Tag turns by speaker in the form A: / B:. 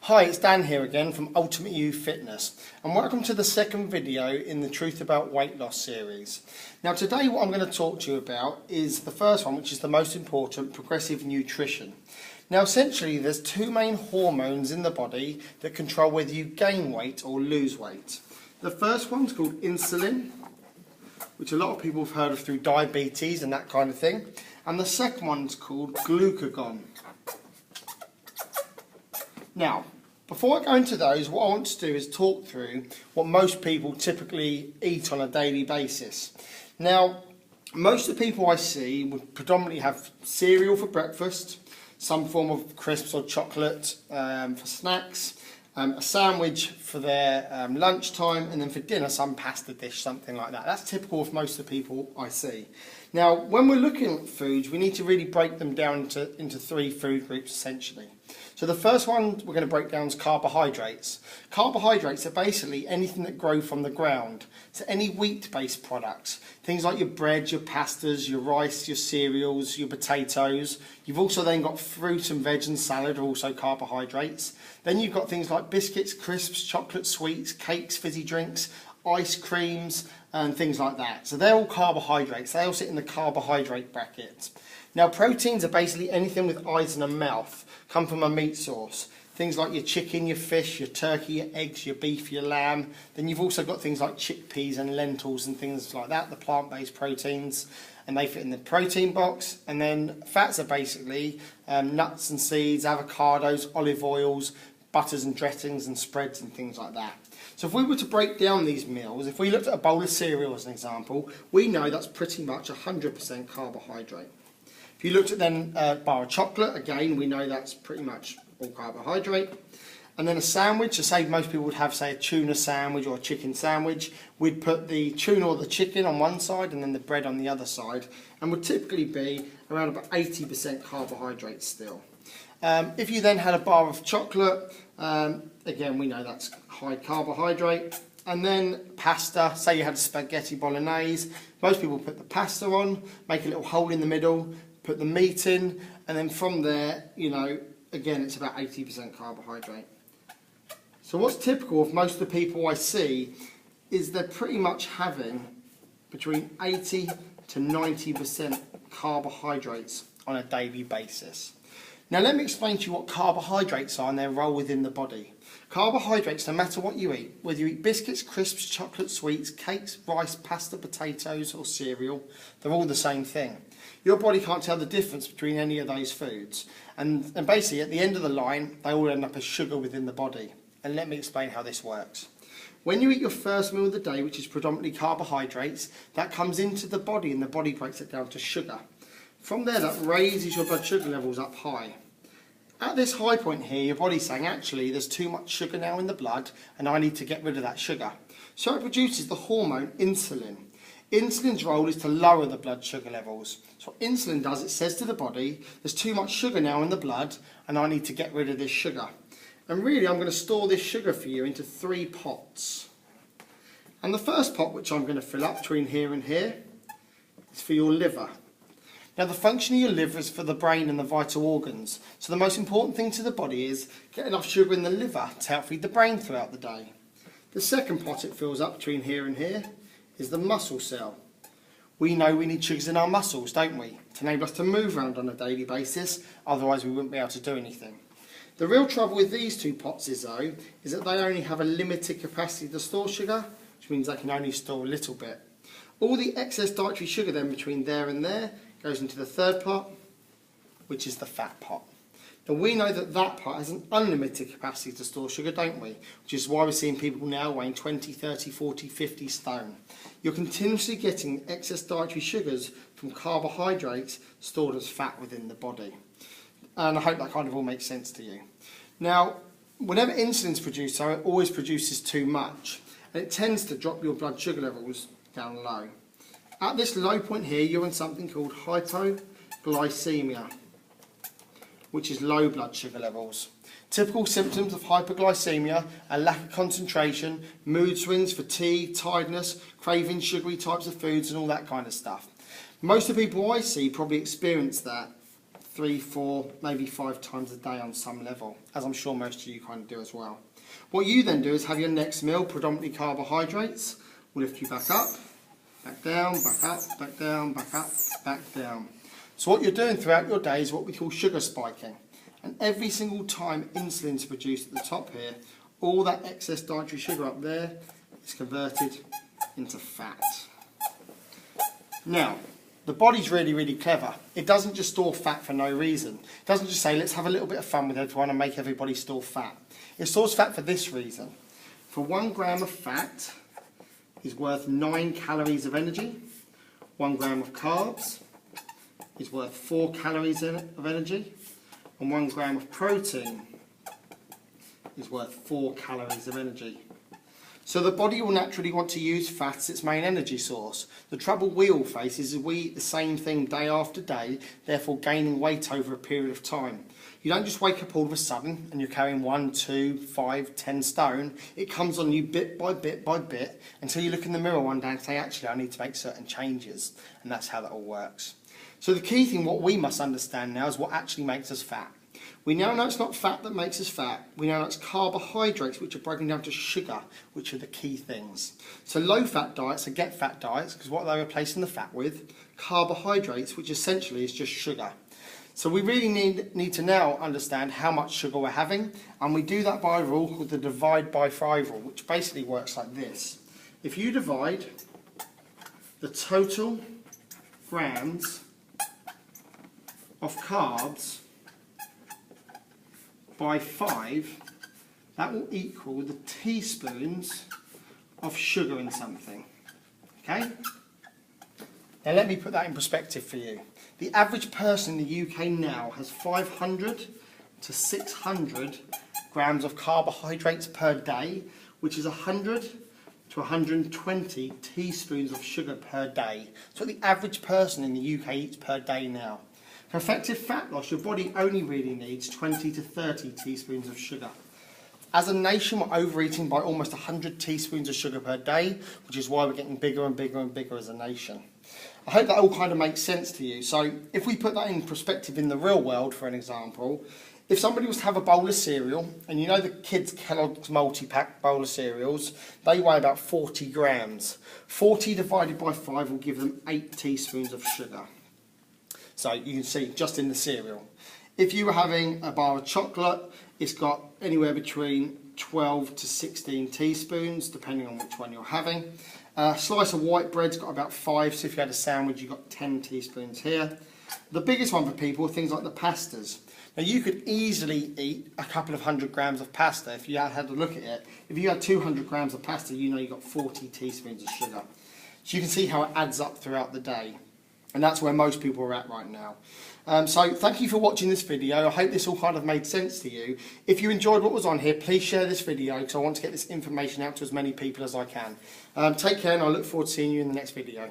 A: Hi, it's Dan here again from Ultimate You Fitness, and welcome to the second video in the Truth About Weight Loss series. Now today what I'm going to talk to you about is the first one, which is the most important, progressive nutrition. Now essentially there's two main hormones in the body that control whether you gain weight or lose weight. The first one's called insulin, which a lot of people have heard of through diabetes and that kind of thing, and the second one's called glucagon. Now, before I go into those, what I want to do is talk through what most people typically eat on a daily basis. Now, most of the people I see would predominantly have cereal for breakfast, some form of crisps or chocolate for snacks, a sandwich for their lunchtime, and then for dinner some pasta dish, something like that. That's typical of most of the people I see. Now, when we're looking at foods, we need to really break them down into three food groups essentially. So the first one we're going to break down is carbohydrates. Carbohydrates are basically anything that grow from the ground. So any wheat-based products, things like your bread, your pastas, your rice, your cereals, your potatoes. You've also then got fruit and veg and salad are also carbohydrates. Then you've got things like biscuits, crisps, chocolate sweets, cakes, fizzy drinks, ice creams and things like that. So they're all carbohydrates. They all sit in the carbohydrate bracket. Now proteins are basically anything with eyes and a mouth, come from a meat source. Things like your chicken, your fish, your turkey, your eggs, your beef, your lamb. Then you've also got things like chickpeas and lentils and things like that, the plant-based proteins, and they fit in the protein box. And then fats are basically nuts and seeds, avocados, olive oils, butters and dressings and spreads and things like that. So if we were to break down these meals, if we looked at a bowl of cereal as an example, we know that's pretty much 100% carbohydrate. If you looked at then a bar of chocolate, again, we know that's pretty much all carbohydrate. And then a sandwich, so say most people would have, say, a tuna sandwich or a chicken sandwich. We'd put the tuna or the chicken on one side and then the bread on the other side, and would typically be around about 80% carbohydrate still. If you then had a bar of chocolate, again, we know that's high carbohydrate. And then pasta, say you had spaghetti bolognese, most people put the pasta on, make a little hole in the middle, put the meat in, and then from there, you know, again, it's about 80% carbohydrate. So what's typical of most of the people I see is they're pretty much having between 80 to 90% carbohydrates on a daily basis. Now let me explain to you what carbohydrates are and their role within the body. Carbohydrates, no matter what you eat, whether you eat biscuits, crisps, chocolate sweets, cakes, rice, pasta, potatoes or cereal, they're all the same thing. Your body can't tell the difference between any of those foods. And basically at the end of the line, they all end up as sugar within the body. And let me explain how this works. When you eat your first meal of the day, which is predominantly carbohydrates, that comes into the body and the body breaks it down to sugar. From there, that raises your blood sugar levels up high. At this high point here, your body's saying, actually, there's too much sugar now in the blood and I need to get rid of that sugar. So it produces the hormone insulin. Insulin's role is to lower the blood sugar levels. So what insulin does, it says to the body, there's too much sugar now in the blood and I need to get rid of this sugar. And really, I'm going to store this sugar for you into 3 pots. And the first pot, which I'm going to fill up between here and here, is for your liver. Now the function of your liver is for the brain and the vital organs. So the most important thing to the body is get enough sugar in the liver to help feed the brain throughout the day. The second pot it fills up between here and here is the muscle cell. We know we need sugars in our muscles, don't we? To enable us to move around on a daily basis, otherwise we wouldn't be able to do anything. The real trouble with these 2 pots is though, is that they only have a limited capacity to store sugar, which means they can only store a little bit. All the excess dietary sugar then between there and there goes into the third pot, which is the fat pot. Now we know that that pot has an unlimited capacity to store sugar, don't we? Which is why we're seeing people now weighing 20, 30, 40, 50 stone. You're continuously getting excess dietary sugars from carbohydrates stored as fat within the body. And I hope that kind of all makes sense to you. Now, whenever insulin's produced, so it always produces too much, and it tends to drop your blood sugar levels down low. At this low point here, you're in something called hypoglycemia, which is low blood sugar levels. Typical symptoms of hypoglycemia are lack of concentration, mood swings, fatigue, tiredness, craving sugary types of foods and all that kind of stuff. Most of the people I see probably experience that 3, 4, maybe 5 times a day on some level, as I'm sure most of you kind of do as well. What you then do is have your next meal, predominantly carbohydrates, will lift you back up, back down, back up, back down, back up, back down. So what you're doing throughout your day is what we call sugar spiking. And every single time insulin is produced at the top here, all that excess dietary sugar up there is converted into fat. Now, the body's really, really clever. It doesn't just store fat for no reason. It doesn't just say, let's have a little bit of fun with everyone and make everybody store fat. It stores fat for this reason. For 1 gram of fat is worth 9 calories of energy. 1 gram of carbs is worth 4 calories of energy. And 1 gram of protein is worth 4 calories of energy. So the body will naturally want to use fat as its main energy source. The trouble we all face is we eat the same thing day after day, therefore gaining weight over a period of time. You don't just wake up all of a sudden and you're carrying 1, 2, 5, 10 stone. It comes on you bit by bit by bit until you look in the mirror one day and say, actually, I need to make certain changes. And that's how that all works. So the key thing, what we must understand now, is what actually makes us fat. We now know it's not fat that makes us fat. We now know it's carbohydrates, which are broken down to sugar, which are the key things. So low-fat diets are get-fat diets, because what they're replacing the fat with, carbohydrates, which essentially is just sugar. So we really need to now understand how much sugar we're having, and we do that by a rule called the divide by 5 rule, which basically works like this. If you divide the total grams of carbs by 5, that will equal the teaspoons of sugar in something. Okay? Now let me put that in perspective for you. The average person in the UK now has 500 to 600 grams of carbohydrates per day, which is 100 to 120 teaspoons of sugar per day. That's what the average person in the UK eats per day now. For effective fat loss, your body only really needs 20 to 30 teaspoons of sugar. As a nation, we're overeating by almost 100 teaspoons of sugar per day, which is why we're getting bigger and bigger and bigger as a nation. I hope that all kind of makes sense to you. So if we put that in perspective in the real world, for an example, if somebody was to have a bowl of cereal, and you know the kids' Kellogg's multi-pack bowl of cereals, they weigh about 40 grams. 40 divided by 5 will give them 8 teaspoons of sugar. So you can see just in the cereal. If you were having a bar of chocolate, it's got anywhere between 12 to 16 teaspoons, depending on which one you're having. A slice of white bread's got about 5, so if you had a sandwich, you've got 10 teaspoons here. The biggest one for people are things like the pastas. Now you could easily eat a couple of 100 grams of pasta if you had a look at it. If you had 200 grams of pasta, you know you've got 40 teaspoons of sugar. So you can see how it adds up throughout the day. And that's where most people are at right now. So thank you for watching this video. I hope this all kind of made sense to you. If you enjoyed what was on here, please share this video because I want to get this information out to as many people as I can. Take care, and I look forward to seeing you in the next video.